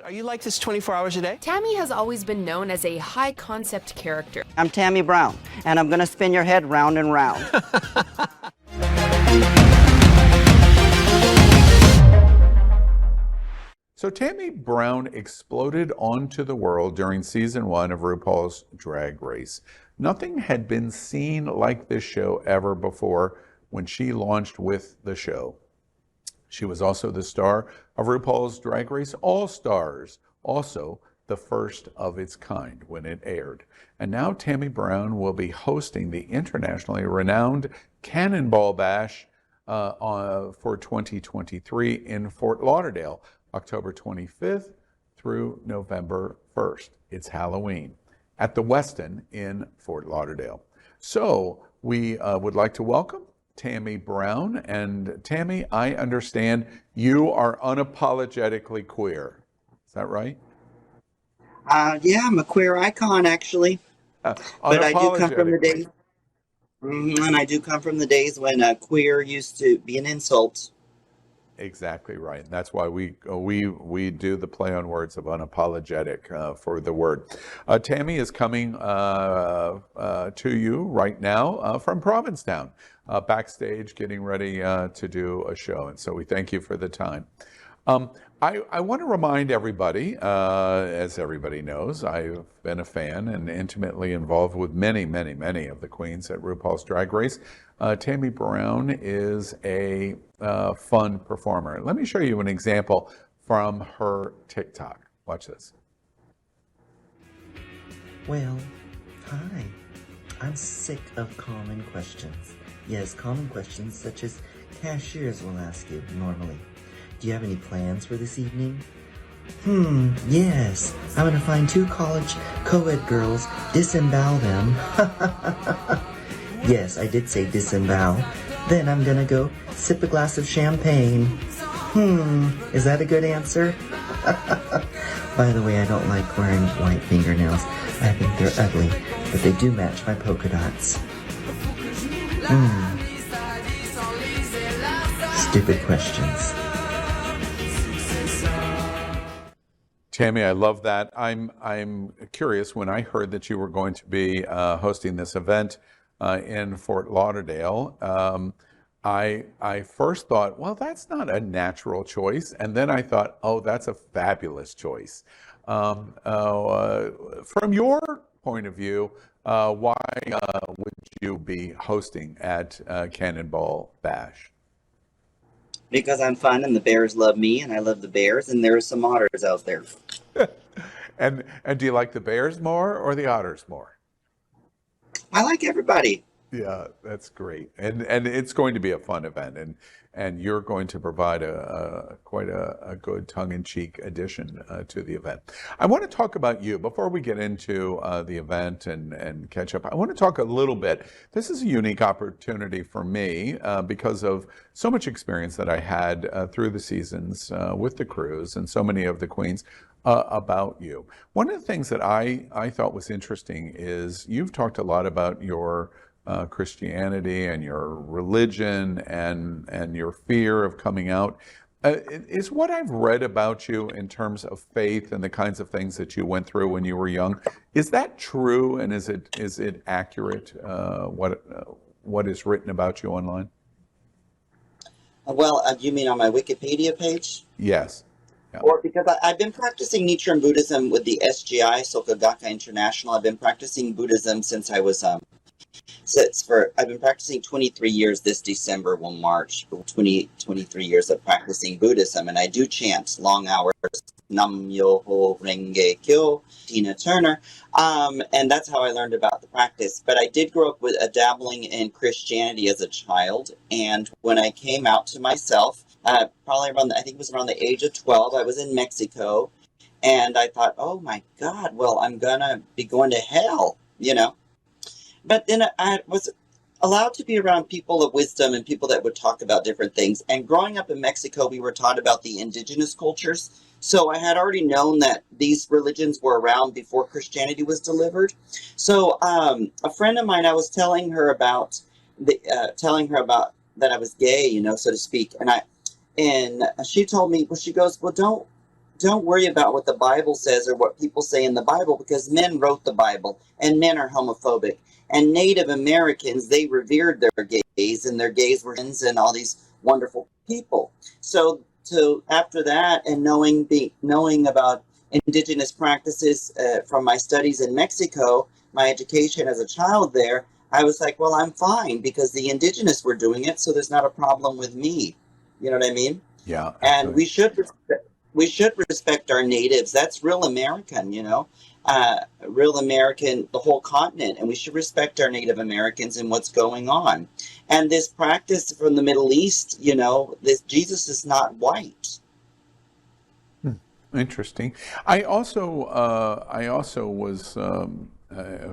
Are you like this 24 hours a day? Tammie has always been known as a high-concept character. I'm Tammie Brown, and I'm going to spin your head round and round. So Tammie Brown exploded onto the world during season 1 of RuPaul's Drag Race. Nothing had been seen like this show ever before when she launched with the show. She was also the star of RuPaul's Drag Race All-Stars, also the first of its kind when it aired. And now Tammie Brown will be hosting the internationally renowned Cannonball Bash for 2023 in Fort Lauderdale, October 25th through November 1st. It's Halloween at the Westin in Fort Lauderdale. So we would like to welcome Tammie Brown. And Tammie, I understand you are unapologetically queer. Is that right? Yeah, I'm a queer icon, actually. But I do come from the days, and I do come from the days when queer used to be an insult. Exactly right. And that's why we do the play on words of unapologetic for the word. Tammie is coming to you right now from Provincetown, backstage getting ready to do a show. And so we thank you for the time. I want to remind everybody, as everybody knows, I've been a fan and intimately involved with many, many, many of the queens at RuPaul's Drag Race. Tammie Brown is a fun performer. Let me show you an example from her TikTok. Watch this. Well, hi. I'm sick of common questions. Yes, common questions such as cashiers will ask you normally. Do you have any plans for this evening? Yes. I'm gonna find 2 college co-ed girls, disembowel them. Yes, I did say disembowel. Then I'm gonna go sip a glass of champagne. Is that a good answer? By the way, I don't like wearing white fingernails. I think they're ugly, but they do match my polka dots. Stupid questions. Tammie, I love that. I'm curious, when I heard that you were going to be hosting this event in Fort Lauderdale, I first thought, well, that's not a natural choice. And then I thought, oh, that's a fabulous choice. From your point of view, why would you be hosting at Cannonball Bash? Because I'm fun and the bears love me and I love the bears and there are some otters out there. And do you like the bears more or the otters more? I like everybody. Yeah, that's great. And it's going to be a fun event, and you're going to provide quite a good tongue-in-cheek addition to the event. I want to talk about you before we get into the event and catch up. I want to talk a little bit. This is a unique opportunity for me because of so much experience that I had through the seasons with the cruise and so many of the queens about you. One of the things that I thought was interesting is you've talked a lot about your Christianity and your religion and your fear of coming out. Is what I've read about you in terms of faith and the kinds of things that you went through when you were young, is that true, and is it accurate, what is written about you online? Well, you mean on my Wikipedia page? Yes. Yeah. Or because I've been practicing Nichiren Buddhism with the SGI, Soka Gakkai International. I've been practicing Buddhism since I was I've been practicing 23 years. This December will march 23 years of practicing Buddhism, and I do chant long hours, Nam Myoho Renge Kyo, Tina Turner, and that's how I learned about the practice. But I did grow up with a dabbling in Christianity as a child, and when I came out to myself, probably around, I think it was around the age of 12, I was in Mexico, and I thought, oh my God, well, I'm gonna be going to hell, you know. But then I was allowed to be around people of wisdom and people that would talk about different things. And growing up in Mexico, we were taught about the indigenous cultures. So I had already known that these religions were around before Christianity was delivered. So a friend of mine, I was telling her about that I was gay, you know, so to speak. And she told me, well, she goes, well, don't worry about what the Bible says or what people say in the Bible, because men wrote the Bible and men are homophobic. And Native Americans, they revered their gays, and their gays were friends and all these wonderful people. So after that, and knowing about indigenous practices from my studies in Mexico, my education as a child there, I was like, well, I'm fine because the indigenous were doing it, so there's not a problem with me. You know what I mean? Yeah. And we should respect our natives. That's real American, real American, the whole continent. And we should respect our Native Americans and what's going on. And this practice from the Middle East, this Jesus is not white. Interesting. I also was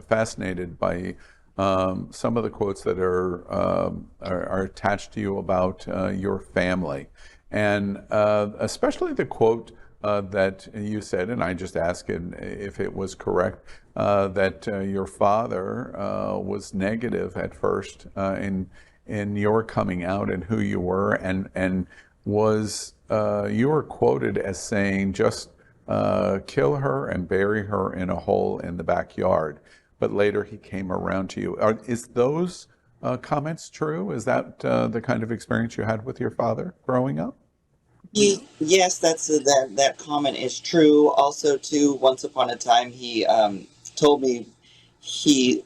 fascinated by some of the quotes that are attached to you about your family, and especially the quote that you said, and I just asked if it was correct, that your father was negative at first in your coming out and who you were, and was you were quoted as saying, just kill her and bury her in a hole in the backyard. But later he came around to you. Is those comments true? Is that the kind of experience you had with your father growing up? Yes, that comment is true. Also, too, once upon a time, he told me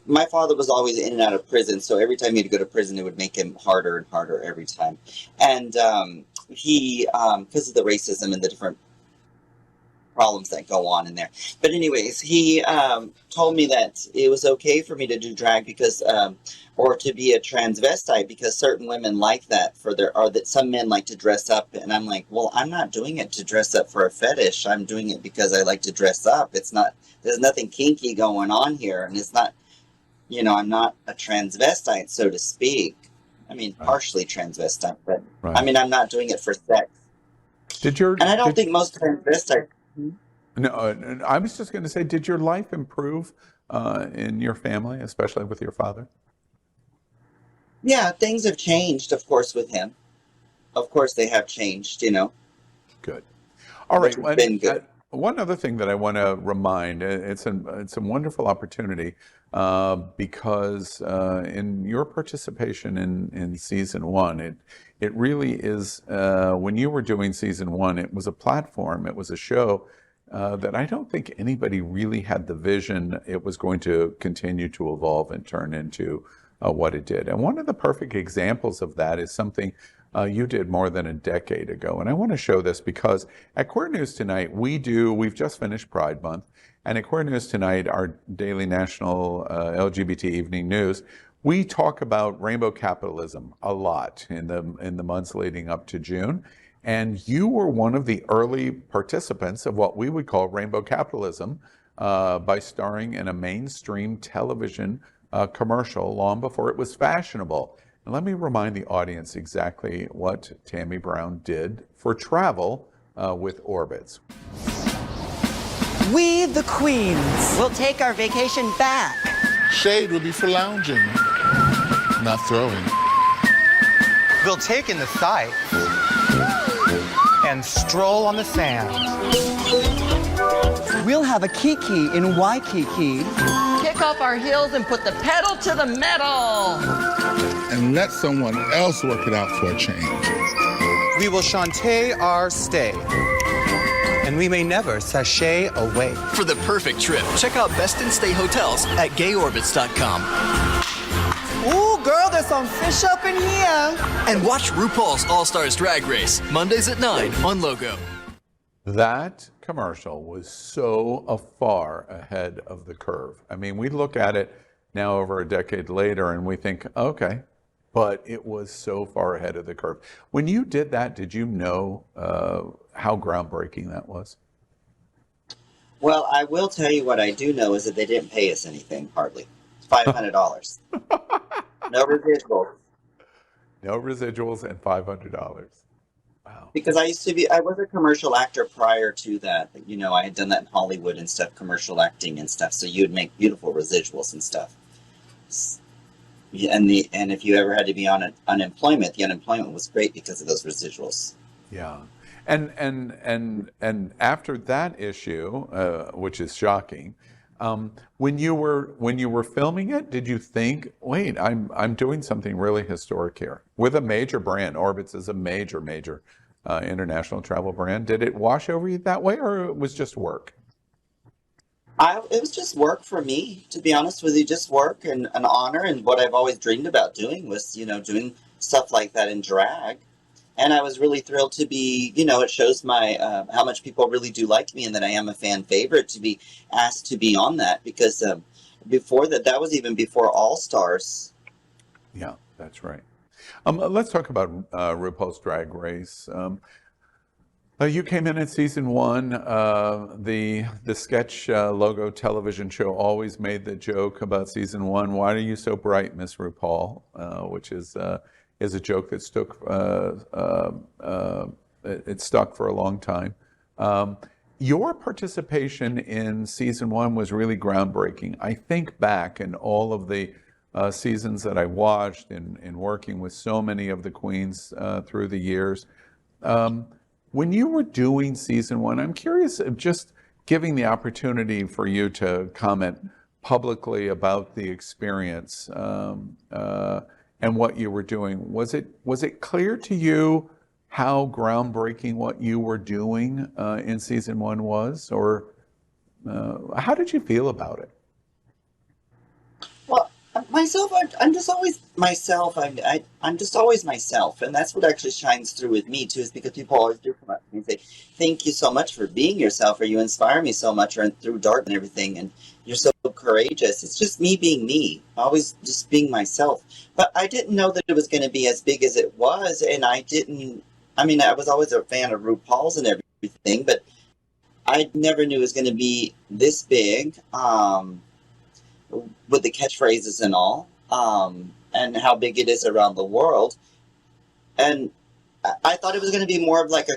my father was always in and out of prison, so every time he had to go to prison, it would make him harder and harder every time. And he, because of the racism and the different problems that go on in there. But anyways, he told me that it was okay for me to do drag because, or to be a transvestite, because certain women like that or that some men like to dress up. And I'm like, well, I'm not doing it to dress up for a fetish. I'm doing it because I like to dress up. There's nothing kinky going on here. And it's not, I'm not a transvestite, so to speak. I mean, partially transvestite, but right. I mean, I'm not doing it for sex. And I don't think most transvestites. No, I was just going to say, did your life improve in your family, especially with your father? Yeah, things have changed, of course, with him. Of course, they have changed, Good. All right. It's been good. One other thing that I want to remind, it's a wonderful opportunity because in your participation in season one, it really is, when you were doing season one, it was a platform, it was a show that I don't think anybody really had the vision it was going to continue to evolve and turn into what it did. And one of the perfect examples of that is something you did more than a decade ago. And I want to show this because at Queer News Tonight, we've just finished Pride Month. And at Queer News Tonight, our daily national LGBT evening news, we talk about rainbow capitalism a lot in the months leading up to June. And you were one of the early participants of what we would call rainbow capitalism by starring in a mainstream television commercial long before it was fashionable. And let me remind the audience exactly what Tammie Brown did for travel with Orbitz. We, the Queens, will take our vacation back. Shade will be for lounging, not throwing. We'll take in the sights and stroll on the sand. We'll have a kiki in Waikiki. Kick off our heels and put the pedal to the metal. And let someone else work it out for a change. We will Shantae our stay. And we may never sashay away. For the perfect trip, check out Best in Stay hotels at gayorbitz.com. Ooh, girl, there's some fish up in here. And watch RuPaul's All-Stars Drag Race, Mondays at 9 on Logo. That commercial was so far ahead of the curve. I mean, we look at it now over a decade later and we think, okay, but it was so far ahead of the curve. When you did that, did you know how groundbreaking that was? Well, I will tell you what I do know is that they didn't pay us anything, hardly. $500. No residuals. No residuals and $500. Wow. Because I was a commercial actor prior to that. I had done that in Hollywood and stuff, commercial acting and stuff. So you'd make beautiful residuals and stuff. And if you ever had to be on unemployment, the unemployment was great because of those residuals. Yeah. And after that issue, which is shocking, when you were filming it, did you think, wait, I'm doing something really historic here with a major brand? Orbitz is a major international travel brand. Did it wash over you that way, or it was just work? It was just work for me, to be honest with you, just work and an honor. And what I've always dreamed about doing was, doing stuff like that in drag. And I was really thrilled to be, it shows my how much people really do like me and that I am a fan favorite to be asked to be on that, because before that was even before All Stars. Yeah, that's right. Let's talk about RuPaul's Drag Race. You came in at season 1. The sketch logo television show always made the joke about season 1. Why are you so bright, Miss RuPaul? Which is a joke that stuck for a long time. Your participation in season 1 was really groundbreaking. I think back in all of the seasons that I watched in working with so many of the queens through the years. When you were doing season 1, I'm curious of just giving the opportunity for you to comment publicly about the experience and what you were doing. Was it clear to you how groundbreaking what you were doing in season 1 was, or how did you feel about it? Well, myself, I'm just always myself. I'm just always myself, and that's what actually shines through with me too. Is because people always do come up to me and say, "Thank you so much for being yourself," or "You inspire me so much," or "Through dark and everything," and "You're so courageous." It's just me being me, always just being myself. But I didn't know that it was going to be as big as it was, and I didn't. I mean, I was always a fan of RuPaul's and everything, but I never knew it was going to be this big. With the catchphrases and all, and how big it is around the world. And I thought it was going to be more of like a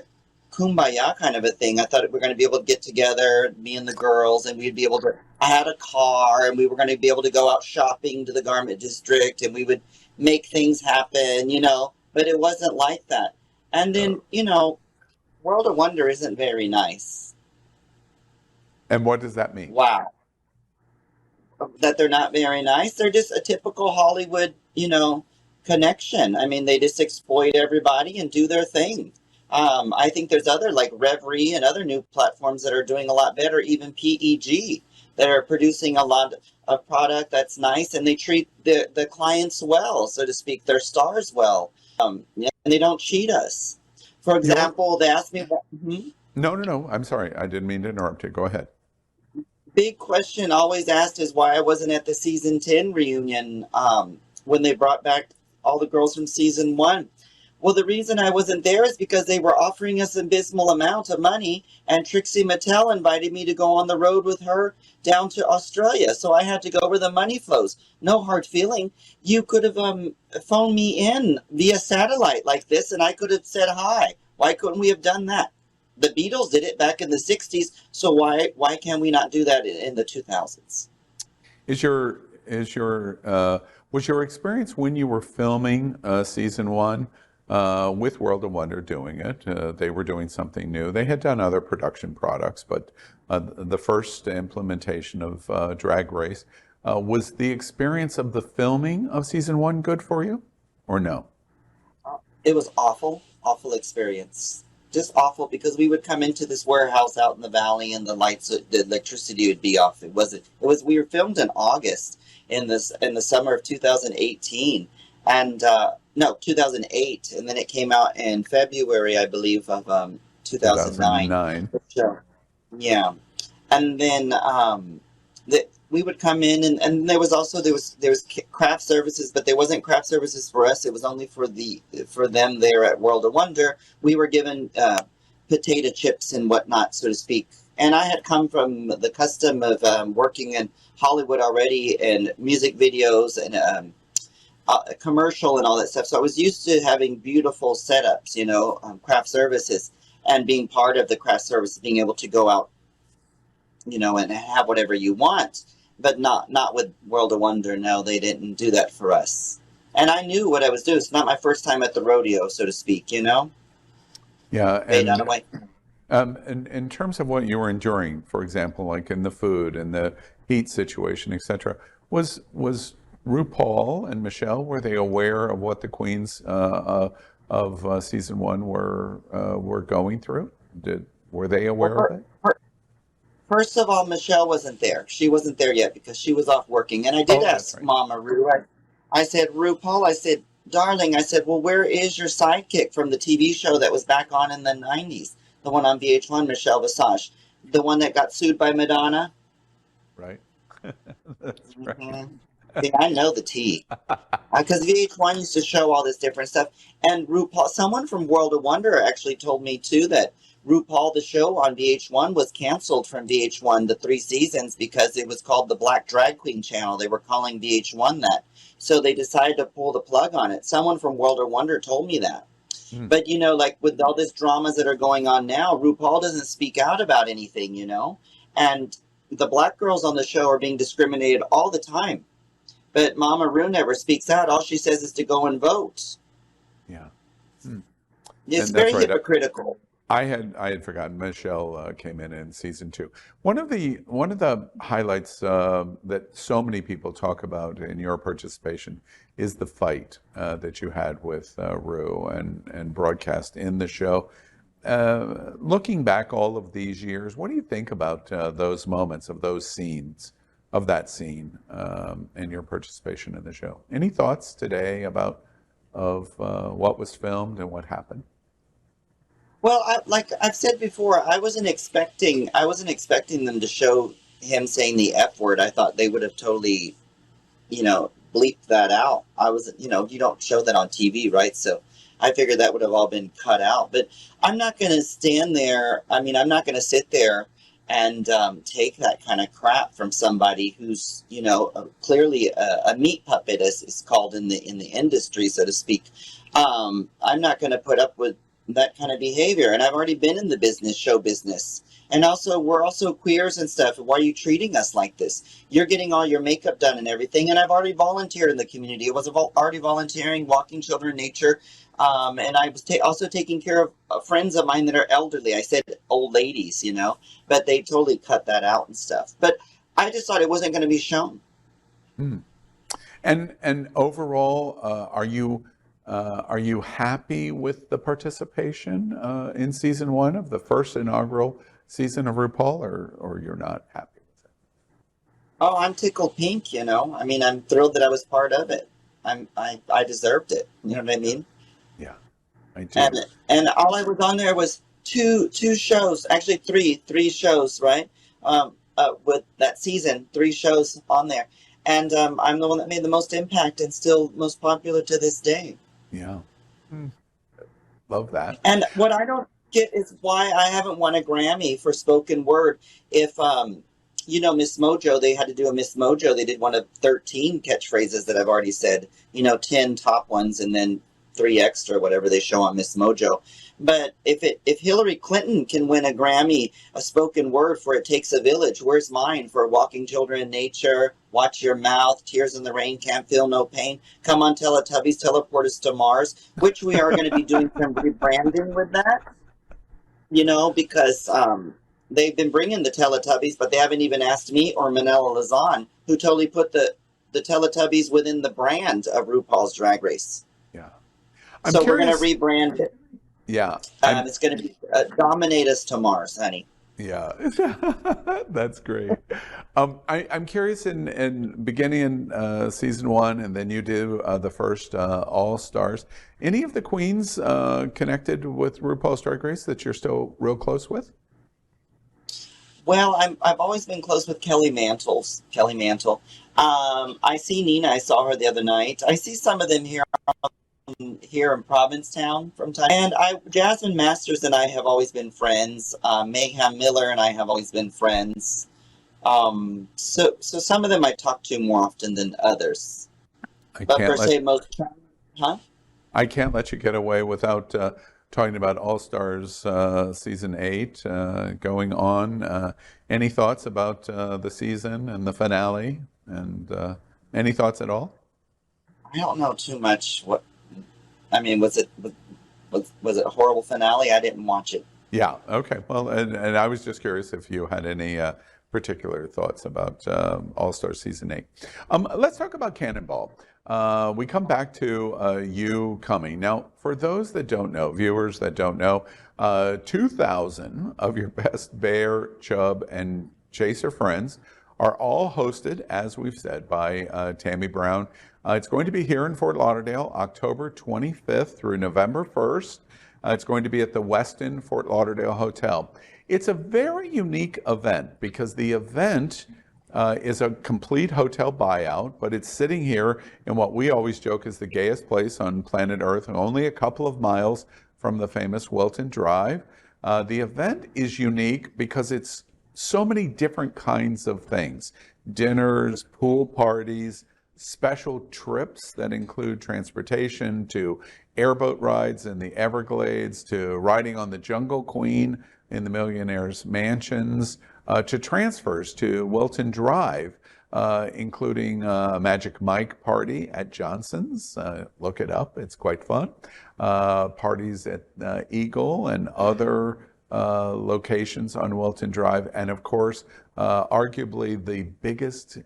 kumbaya kind of a thing. I thought we were going to be able to get together, me and the girls, and we'd be able to, I had a car, and we were going to be able to go out shopping to the garment district, and we would make things happen, but it wasn't like that. And then, World of Wonder isn't very nice. And what does that mean? Wow. That they're not very nice. They're just a typical Hollywood, connection. I mean, they just exploit everybody and do their thing. I think there's other like Reverie and other new platforms that are doing a lot better, even PEG, that are producing a lot of product that's nice, and they treat the clients well, so to speak, their stars well, and they don't cheat us. For example, they asked me... No, I'm sorry. I didn't mean to interrupt you. Go ahead. Big question always asked is why I wasn't at the season 10 reunion when they brought back all the girls from season 1. Well, the reason I wasn't there is because they were offering us an abysmal amount of money, and Trixie Mattel invited me to go on the road with her down to Australia. So I had to go where the money flows. No hard feeling. You could have phoned me in via satellite like this, and I could have said hi. Why couldn't we have done that? The Beatles did it back in the 60s, so why can we not do that in the 2000s? Was your experience when you were filming season 1 with World of Wonder doing it? They were doing something new. They had done other production products, but the first implementation of Drag Race, was the experience of the filming of season 1 good for you, or no? It was awful experience. Just awful, because we would come into this warehouse out in the valley and the electricity would be off. We were filmed in August in the summer of 2018, and 2008, and then it came out in February, I believe, of 2009. Yeah, and then we would come in, and there was craft services, but there wasn't craft services for us. It was only for them there at World of Wonder. We were given potato chips and whatnot, so to speak. And I had come from the custom of working in Hollywood already, and music videos and commercial and all that stuff. So I was used to having beautiful setups, craft services, and being part of the craft service, being able to go out, and have whatever you want. But not with World of Wonder. No, they didn't do that for us. And I knew what I was doing. It's not my first time at the rodeo, so to speak, Yeah, fade out and away. in terms of what you were enduring, for example, like in the food and the heat situation, etc., was RuPaul and Michelle, were they aware of what the queens of season one were going through? Were they aware of it? First of all, Michelle wasn't there. She wasn't there yet because she was off working. And I did Oh, that's ask right. Mama Ru. I said, RuPaul, I said, darling, I said, well, where is your sidekick from the TV show that was back on in the 90s? The one on VH1, Michelle Visage. The one that got sued by Madonna? Right. That's right. Mhm. See, I know the tea. Because VH1 used to show all this different stuff. And RuPaul, someone from World of Wonder actually told me too that RuPaul, the show on VH1, was canceled from VH1, the 3 seasons, because it was called the Black Drag Queen Channel. They were calling VH1 that. So they decided to pull the plug on it. Someone from World of Wonder told me that. But, you know, like with all these dramas that are going on now, RuPaul doesn't speak out about anything, you know? And the black girls on the show are being discriminated all the time. But Mama Ru never speaks out. All she says is to go and vote. Yeah. It's And very that's right. hypocritical. I had forgotten Michelle came in season two. One of the highlights that so many people talk about in your participation is the fight that you had with Ru and broadcast in the show. Looking back all of these years, what do you think about those moments of those scenes, of that scene, and your participation in the show? Any thoughts today about what was filmed and what happened? Well, like I've said before, I wasn't expecting them to show him saying the F word. I thought they would have totally, bleeped that out. You don't show that on TV, right? So I figured that would have all been cut out. But I'm not going to stand there. I mean, I'm not going to sit there and take that kind of crap from somebody who's, clearly a meat puppet, as is called in the industry, so to speak. I'm not going to put up with that kind of behavior. And I've already been in the show business. And also, we're also queers and stuff. Why are you treating us like this? You're getting all your makeup done and everything. And I've already volunteered in the community. I was already volunteering, walking children in nature. And I was also taking care of friends of mine that are elderly. I said old ladies, but they totally cut that out and stuff. But I just thought it wasn't going to be shown. And overall, are you happy with the participation in season one of the first inaugural season of RuPaul, or you're not happy with it? Oh, I'm tickled pink, I mean, I'm thrilled that I was part of it. I deserved it. You know what I mean? Yeah, I do. And all I was on there was two shows, actually three shows, right? With that season, 3 shows on there. And I'm the one that made the most impact and still most popular to this day. Yeah. Love that. And what I don't get is why I haven't won a Grammy for spoken word. If, Miss Mojo, they had to do a Miss Mojo. They did one of 13 catchphrases that I've already said, 10 top ones and then 3 extra, whatever they show on Miss Mojo. But if Hillary Clinton can win a Grammy, a spoken word for It Takes a Village, where's mine for Walking Children in Nature, Watch Your Mouth, Tears in the Rain, Can't Feel No Pain, Come on Teletubbies, Teleport Us to Mars, which we are going to be doing some rebranding with that, because they've been bringing the Teletubbies, but they haven't even asked me or Manila Lazan, who totally put the Teletubbies within the brand of RuPaul's Drag Race. Yeah. So we're going to rebrand it. Yeah. It's going to be Dominate Us to Mars, honey. Yeah, that's great. I'm curious, in beginning in season one, and then you do the first All Stars. Any of the queens connected with RuPaul's Drag Race that you're still real close with? Well, I've always been close with Kelly Mantle. I see Nina. I saw her the other night. I see some of them here in Provincetown from time. And Jasmine Masters and I have always been friends. Mayhem Miller and I have always been friends. So some of them I talk to more often than others. I can't let you get away without talking about All Stars season 8 going on. Any thoughts about the season and the finale? And any thoughts at all? I don't know too much. Was it was it a horrible finale? I didn't watch it. Yeah. Okay. Well, and I was just curious if you had any particular thoughts about All-Star Season 8. Let's talk about Cannonball. We come back to you coming. Now, for those that don't know, viewers that don't know, 2,000 of your best bear, chub, and chaser friends are all hosted, as we've said, by Tammie Brown. It's going to be here in Fort Lauderdale, October 25th through November 1st. It's going to be at the Westin Fort Lauderdale Hotel. It's a very unique event because the event is a complete hotel buyout, but it's sitting here in what we always joke is the gayest place on planet Earth, and only a couple of miles from the famous Wilton Drive. The event is unique because it's so many different kinds of things: dinners, pool parties, special trips that include transportation, to airboat rides in the Everglades, to riding on the Jungle Queen in the Millionaire's Mansions, to transfers to Wilton Drive, including a Magic Mike party at Johnson's. Look it up, it's quite fun. Parties at Eagle and other locations on Wilton Drive, and of course, arguably the biggest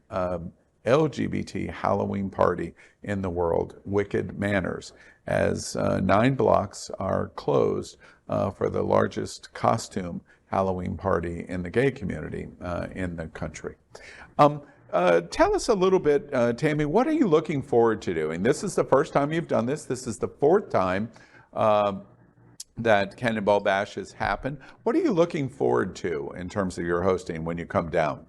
LGBT Halloween party in the world, Wicked Manners, as 9 blocks are closed for the largest costume Halloween party in the gay community in the country. Tell us a little bit, Tammie, what are you looking forward to doing? This is the first time you've done this. This is the 4th time that Cannonball Bash has happened. What are you looking forward to in terms of your hosting when you come down?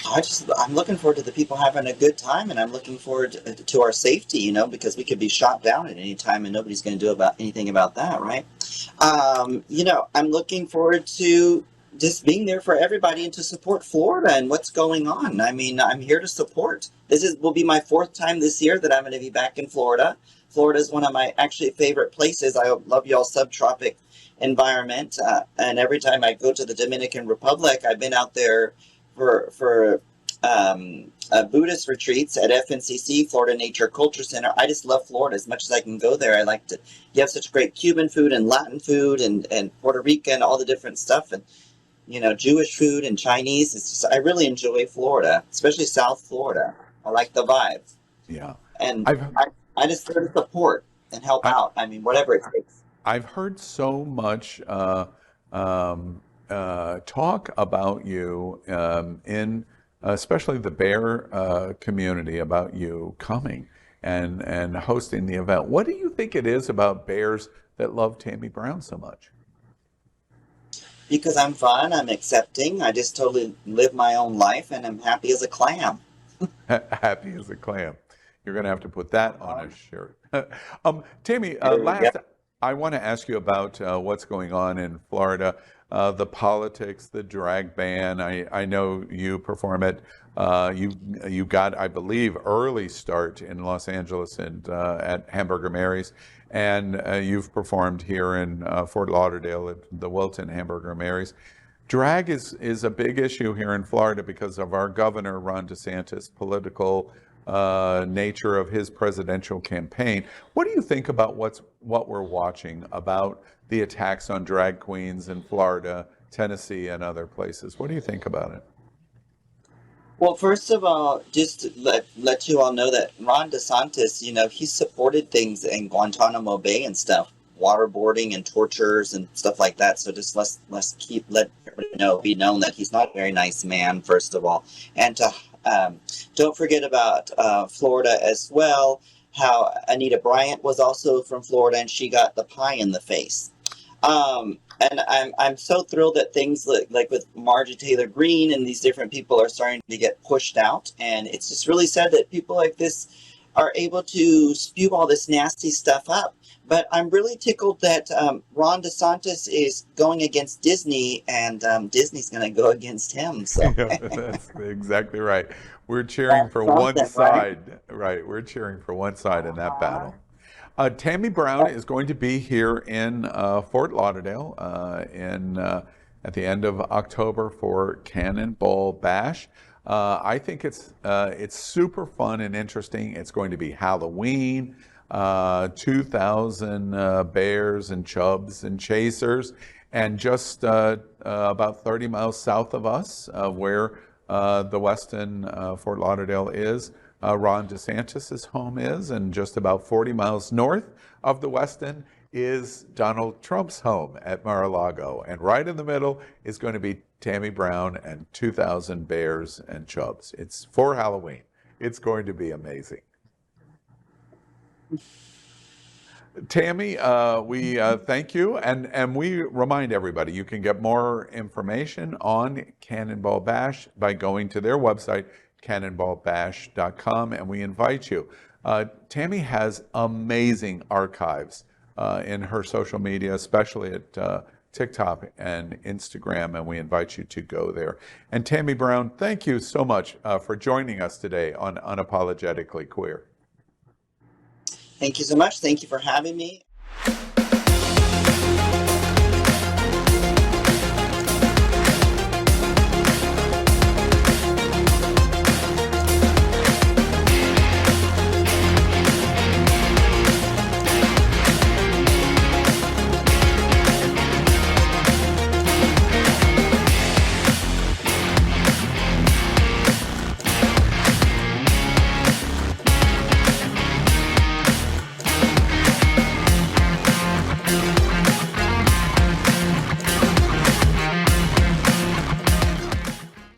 I'm looking forward to the people having a good time, and I'm looking forward to our safety, you know, because we could be shot down at any time and nobody's going to do anything about that, right? You know, I'm looking forward to just being there for everybody and to support Florida and what's going on. I mean, I'm here to support. Will be my 4th time this year that I'm going to be back in Florida. Florida is one of my actually favorite places. I love y'all's subtropic environment, and every time I go to the Dominican Republic, I've been out there for Buddhist retreats at FNCC, Florida Nature Culture Center. I just love Florida as much as I can go there. I like to, you have such great Cuban food and Latin food and Puerto Rican, all the different stuff, and, you know, Jewish food and Chinese. It's just, I really enjoy Florida, especially South Florida. I like the vibes. Yeah. And I just there to support and help out. I mean, whatever it takes. I've heard so much talk about you in especially the bear community, about you coming and hosting the event. What do you think it is about bears that love Tammie Brown so much? Because I'm fun, I'm accepting, I just totally live my own life, and I'm happy as a clam. Happy as a clam. You're going to have to put that on a shirt. Tammie, I want to ask you about what's going on in Florida. The politics, the drag ban. I know you perform it. You got, I believe, early start in Los Angeles and at Hamburger Mary's, and you've performed here in Fort Lauderdale at the Wilton Hamburger Mary's. Drag is a big issue here in Florida because of our governor, Ron DeSantis' political nature of his presidential campaign. What do you think about what we're watching about the attacks on drag queens in Florida, Tennessee, and other places? What do you think about it? Well, first of all, just to let you all know that Ron DeSantis, you know, he supported things in Guantanamo Bay and stuff, waterboarding and tortures and stuff like that. So just let's let everybody be known that he's not a very nice man, first of all. And to don't forget about Florida as well, how Anita Bryant was also from Florida, and she got the pie in the face. And I'm so thrilled that things like with Marjorie Taylor Greene and these different people are starting to get pushed out. And it's just really sad that people like this are able to spew all this nasty stuff up. But I'm really tickled that Ron DeSantis is going against Disney, and Disney's going to go against him. So yeah, that's exactly right. We're cheering for one side, right? We're cheering for one side in that battle. Tammie Brown is going to be here in Fort Lauderdale at the end of October for Cannonball Bash. I think it's super fun and interesting. It's going to be Halloween. 2,000 bears and chubs and chasers. And just about 30 miles south of us, where the Westin Fort Lauderdale is, Ron DeSantis' home is, and just about 40 miles north of the Westin is Donald Trump's home at Mar-a-Lago. And right in the middle is going to be Tammie Brown and 2,000 bears and chubs. It's for Halloween. It's going to be amazing. Tammie, we thank you, and we remind everybody you can get more information on Cannonball Bash by going to their website, cannonballbash.com, and we invite you. Tammie has amazing archives in her social media, especially at TikTok and Instagram, and we invite you to go there. And Tammie Brown, thank you so much for joining us today on Unapologetically Queer. Thank you so much. Thank you for having me.